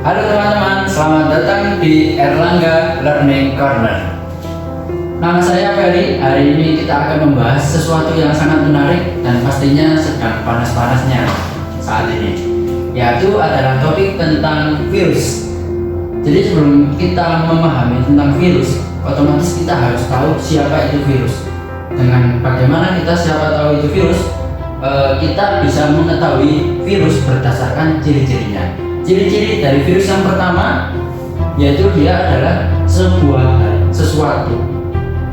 Halo teman-teman, selamat datang di Erlangga Learning Corner. Nama saya Ferry. Hari ini kita akan membahas sesuatu yang sangat menarik dan pastinya sedang panas-panasnya saat ini, yaitu adalah topik tentang virus. Jadi sebelum kita memahami tentang virus, otomatis kita harus tahu siapa itu virus. Dengan bagaimana kita siapa tahu itu virus, kita bisa mengetahui virus berdasarkan ciri-cirinya. Ciri-ciri dari virus yang pertama yaitu dia adalah sesuatu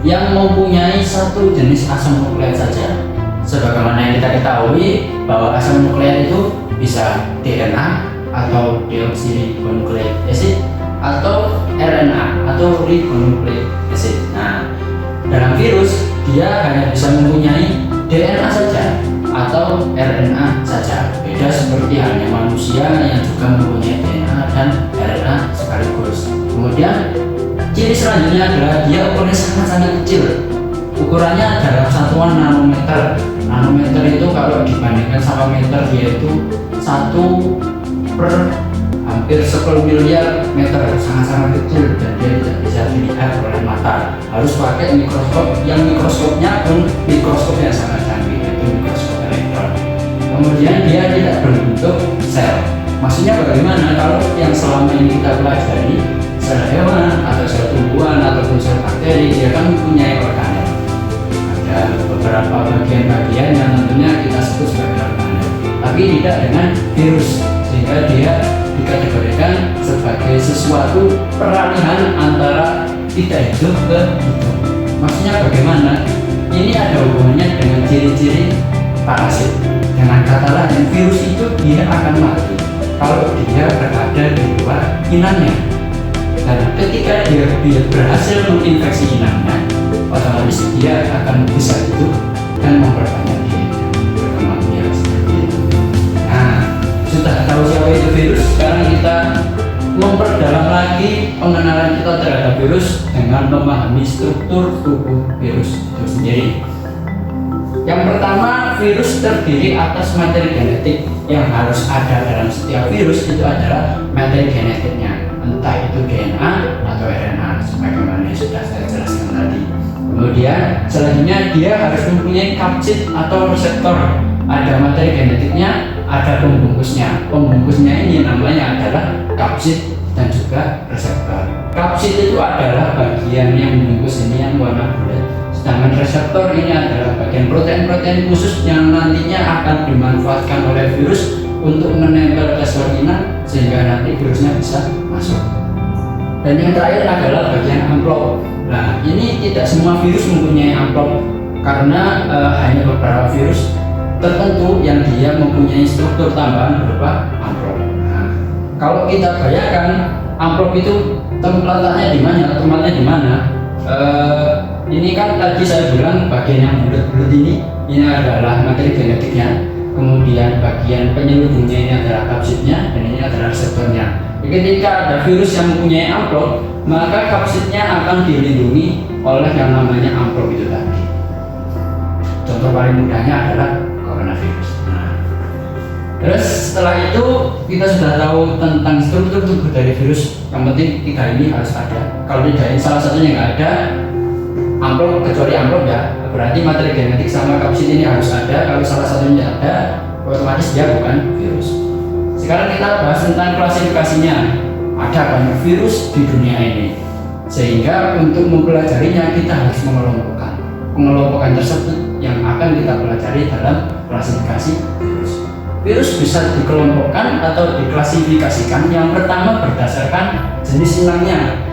yang mempunyai satu jenis asam nukleat saja. Sebagaimana yang kita ketahui bahwa asam nukleat itu bisa DNA atau deoksiribonukleik acid atau RNA atau ribonukleik acid. Nah, dalam virus dia hanya bisa mempunyai DNA saja atau RNA saja. Beda seperti halnya manusia yang juga mempunyai DNA dan RNA sekaligus. Kemudian ciri selanjutnya adalah dia ukurannya sangat-sangat kecil. Ukurannya dalam satuan nanometer. Nanometer itu kalau dibandingkan sama meter yaitu 1 per hampir 10 miliar meter, sangat-sangat kecil dan dia tidak bisa dilihat oleh mata. Harus pakai mikroskop yang mikroskopnya pun mikroskop yang sangat canggih, yaitu mikroskop elektron. Kemudian dia tidak berbentuk sel. Maksudnya bagaimana? Kalau yang selama ini kita pelajari sel hewan atau sel tumbuhan ataupun sel bakteri, dia kan mempunyai organel. Ada beberapa bagian-bagian yang tentunya kita sebut sebagai organel, tapi tidak dengan virus, sehingga dia dikategorikan sebagai sesuatu peralihan antara tidak hidup ke hidup. Maksudnya bagaimana? Ini ada hubungannya dengan ciri-ciri parasit. Dengan kata lain, virus itu dia akan mati kalau dia berada di luar inangnya. Dan ketika dia berhasil menginfeksi inangnya, otomatis dia akan bisa hidup dan memperbanyak dirinya, berkembang biak seperti itu. Nah, sudah tahu siapa itu virus, sekarang kita memperdalam lagi pengenalan kita terhadap virus dengan memahami struktur tubuh virus itu sendiri. Yang pertama, virus terdiri atas materi genetik. Yang harus ada dalam setiap virus itu adalah materi genetiknya, entah itu DNA atau RNA sebagaimana yang sudah saya jelaskan tadi. Kemudian selanjutnya dia harus mempunyai kapsid atau reseptor. Ada materi genetiknya, ada pembungkusnya. Pembungkusnya ini namanya adalah kapsid dan juga reseptor. Kapsid itu adalah bagian yang membungkus ini yang warna bulat. Sedangkan reseptor ini adalah bagian protein-protein khusus yang nantinya akan dimanfaatkan oleh virus untuk menempel ke sel inang sehingga nanti virusnya bisa masuk. Dan yang terakhir adalah bagian amplop. Nah, ini tidak semua virus mempunyai amplop karena hanya beberapa virus tertentu yang dia mempunyai struktur tambahan berupa amplop. Nah, kalau kita bayangkan amplop itu tempatnya di mana? Ini kan tadi saya bilang bagian yang bulat-bulat ini adalah materi genetiknya, kemudian bagian penyelubungnya ini adalah kapsidnya, dan ini adalah reseptornya. Ketika ada virus yang mempunyai amplop, maka kapsidnya akan dilindungi oleh yang namanya amplop itu tadi. Contoh paling mudahnya adalah coronavirus. Nah, terus setelah itu kita sudah tahu tentang struktur tubuh dari virus. Yang penting 3 ini harus ada. Kalau tidak, salah satunya nggak ada, amplop, kecuali amplop ya, berarti materi genetik sama kapsid ini harus ada. Kalau salah satunya ada, otomatis dia bukan virus. Sekarang kita bahas tentang klasifikasinya. Ada banyak virus di dunia ini, sehingga untuk mempelajarinya kita harus mengelompokkan. Pengelompokan tersebut yang akan kita pelajari dalam klasifikasi virus. Virus bisa dikelompokkan atau diklasifikasikan. Yang pertama berdasarkan jenis inangnya.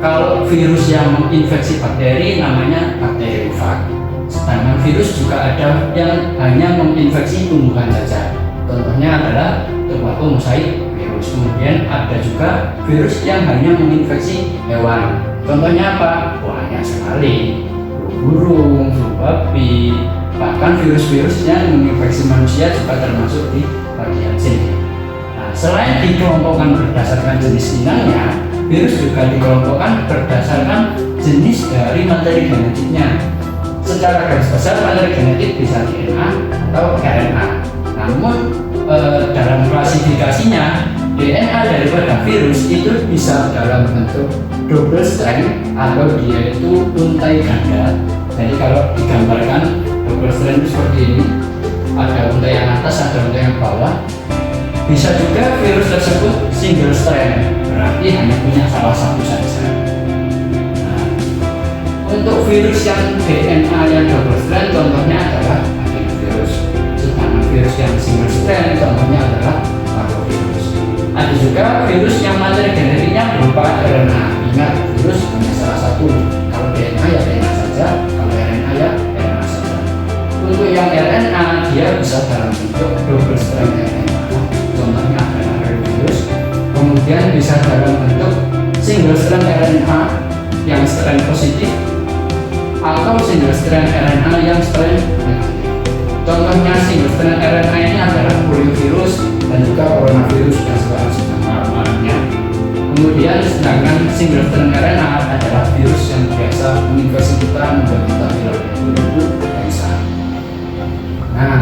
Kalau virus yang menginfeksi bakteri namanya bakteriofag. Sedangkan virus juga ada yang hanya menginfeksi tumbuhan saja. Contohnya adalah tobacco mosaic virus. Kemudian ada juga virus yang hanya menginfeksi hewan. Contohnya apa? Banyak sekali. Flu burung, flu babi, bahkan virus-virus yang menginfeksi manusia juga termasuk di bagian sini. Nah, selain dikelompokkan berdasarkan jenis inangnya, virus juga dikelompokkan berdasarkan jenis dari materi genetiknya. Secara garis besar materi genetik bisa DNA atau RNA. Namun dalam klasifikasinya DNA daripada virus itu bisa dalam bentuk double strand atau dia itu untai ganda. Jadi kalau digambarkan double strand itu seperti ini, ada untai yang atas, ada untai yang bawah. Bisa juga virus tersebut single strand, berarti hanya punya salah satu saja. Nah, untuk virus yang DNA yang double strand contohnya adalah adenovirus. Sedangkan virus yang single strand contohnya adalah parvovirus. Ada juga virus yang materi genetiknya berupa RNA. Ingat, virus hanya salah satu. Kalau DNA ya DNA saja, kalau RNA ya RNA saja. Untuk yang RNA dia bisa dalam bentuk double strand RNA. Contohnya adalah retrovirus. Kemudian bisa dalam bentuk single strand RNA yang strand positif atau single strand RNA yang strand negatif. Contohnya single strand RNA ini adalah poliovirus dan juga coronavirus yang sekarang sedang marak-maraknya. Kemudian sedangkan single strand RNA adalah virus yang biasa menginfeksi kita, membuat kita pilek, itu bisa. Nah,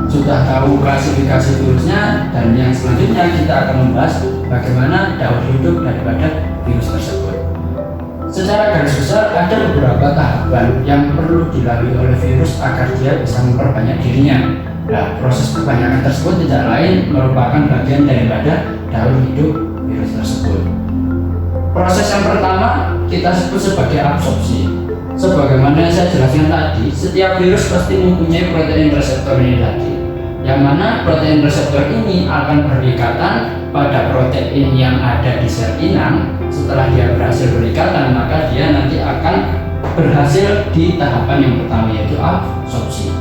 sudah tahu klasifikasi virusnya, dan yang selanjutnya kita akan membahas bagaimana daur hidup daripada virus tersebut. Secara garis besar ada beberapa tahapan yang perlu dilalui oleh virus agar dia bisa memperbanyak dirinya. Nah, proses perbanyakan tersebut tidak lain merupakan bagian daripada daur hidup virus tersebut. Proses yang pertama kita sebut sebagai absorpsi. Sebagaimana yang saya jelaskan tadi, setiap virus pasti mempunyai protein reseptor ini tadi, yang mana protein reseptor ini akan berikatan pada protein yang ada di sel inang. Setelah dia berhasil berikatan, maka dia nanti akan berhasil di tahapan yang pertama, yaitu absorpsi.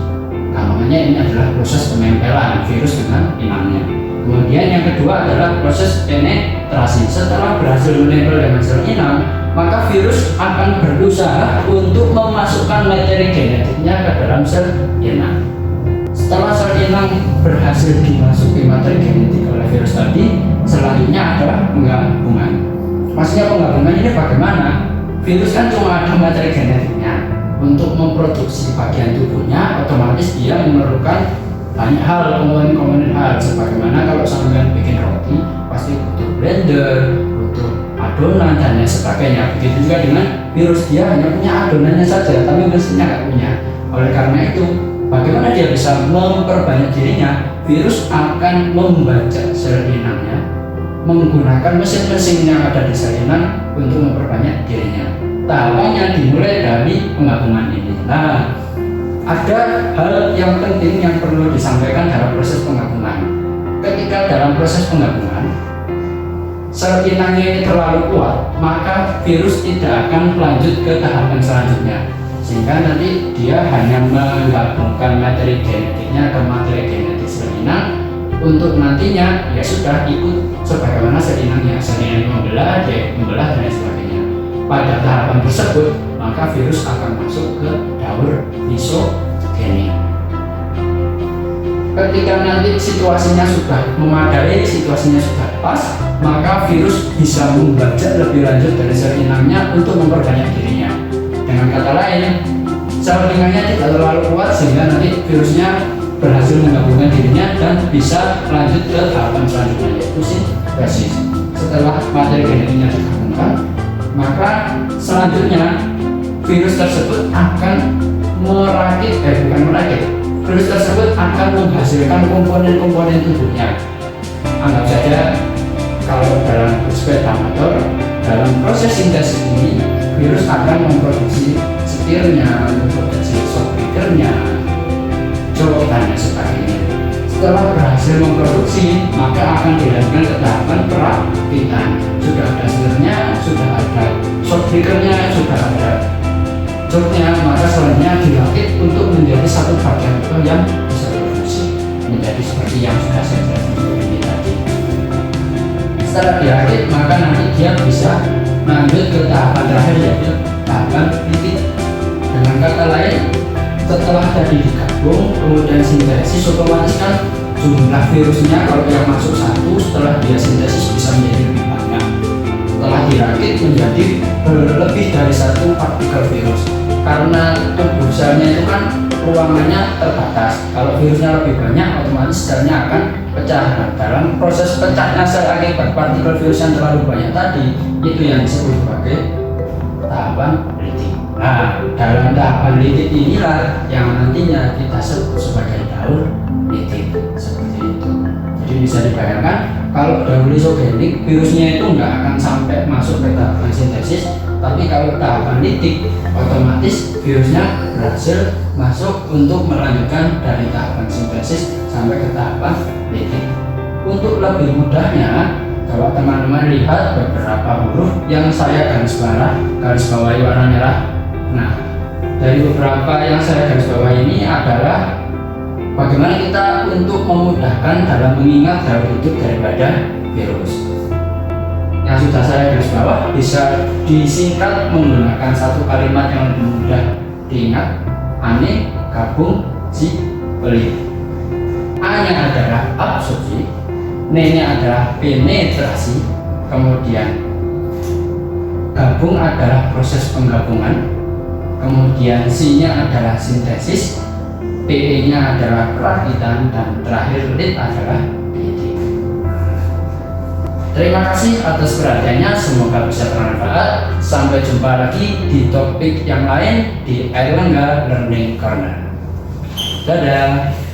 Namanya ini adalah proses penempelan virus dengan inangnya. Kemudian yang kedua adalah proses penetrasi. Setelah berhasil menempel dengan sel inang, maka virus akan berusaha untuk memasukkan materi genetiknya ke dalam sel inang. Setelah sel inang berhasil dimasuki materi genetik oleh virus tadi, selanjutnya adalah penggabungan. Maksudnya penggabungan ini bagaimana? Virus kan cuma ada materi genetiknya. Untuk memproduksi bagian tubuhnya, otomatis dia memerlukan banyak hal, komponen-komponen hal. Sebagaimana kalau sampean bikin roti, pasti butuh blender, butuh adonan dan lain sebagainya. Begitu juga dengan virus, dia hanya punya adonannya saja, tapi mesinnya nggak punya. Oleh karena itu, bagaimana dia bisa memperbanyak dirinya? Virus akan membaca sel inangnya menggunakan mesin-mesin yang ada di sel inang untuk memperbanyak dirinya. Tahapannya dimulai dari penggabungan ini. Nah, ada hal yang penting yang perlu disampaikan dalam proses penggabungan. Ketika dalam proses penggabungan, sel inangnya ini terlalu kuat, maka virus tidak akan lanjut ke tahapan selanjutnya. Sehingga nanti dia hanya menggabungkan materi genetiknya ke materi genetik sel inang untuk nantinya ya sudah ikut sebagaimana sel inangnya. Sel inang membelah, dia membelah dan lain sebagainya. Pada tahapan tersebut, maka virus akan masuk ke daur lisogenik. Ketika nanti situasinya sudah memadai, situasinya sudah pas, maka virus bisa membaca lebih lanjut dari sel inangnya untuk memperbanyak dirinya. Dengan kata lain, sel inangnya tidak terlalu kuat sehingga nanti virusnya berhasil menggabungkan dirinya dan bisa lanjut ke tahapan selanjutnya, yaitu sintesis. Setelah materi genetiknya digabungkan, maka selanjutnya virus tersebut akan virus tersebut akan menghasilkan komponen-komponen tubuhnya. Anggap saja kalau dalam sepeda motor, dalam proses sintesis ini virus akan memproduksi setirnya, memproduksi shock breaker-nya, jok dan sebagainya. Setelah berhasil memproduksi, maka akan dilanjutkan ke tahapan perakitan. Sudah ada setirnya, sudah ada shock breaker-nya, sudah ada joknya, maka selanjutnya dirakit untuk menjadi satu bagian utuh yang bisa berfungsi, menjadi seperti yang sudah saya jelaskan ini tadi. Setelah dirakit, maka nanti dia bisa lanjut ke tahapan terakhir, yaitu tahapan lipid. Dengan kata lain, setelah tadi digabung kemudian sintesis, otomatis kan jumlah virusnya kalau yang masuk satu, setelah dia sintesis bisa menjadi lebih banyak. Setelah dirakit menjadi lebih dari satu partikel virus, karena tubuh selnya itu kan ruangannya terbatas. Kalau virusnya lebih banyak, otomatis selnya akan pecah. Nah, dalam proses pecahnya sel akibat partikel virus yang terlalu banyak tadi, itu yang disebut sebagai tahapan litik. Nah, dalam tahapan litik inilah yang nantinya kita sebut sebagai daur litik, seperti itu. Jadi bisa dibayangkan kalau daur lisogenik virusnya itu nggak akan sampai masuk ke tahapan sintesis, tapi kalau tahapan litik otomatis virusnya berhasil masuk untuk melanjutkan dari tahapan sintesis sampai ke tahapan litik. Untuk lebih mudahnya, kalau teman-teman lihat beberapa huruf yang saya garis bawahi warna merah. Nah, dari beberapa yang saya garis bawahi ini adalah bagaimana kita untuk memudahkan dalam mengingat daur hidup daripada virus. Yang sudah saya garis bawah bisa disingkat menggunakan satu kalimat yang lebih mudah diingat: ane, gabung, si, pelit. A-nya adalah absorpsi, N-nya adalah penetrasi, kemudian gabung adalah proses penggabungan, kemudian C-nya adalah sintesis, PE-nya adalah perakitan, dan terakhir lit adalah litik. Terima kasih atas perhatiannya, semoga bisa bermanfaat. Sampai jumpa lagi di topik yang lain di Airlangga Learning Corner. Dadah.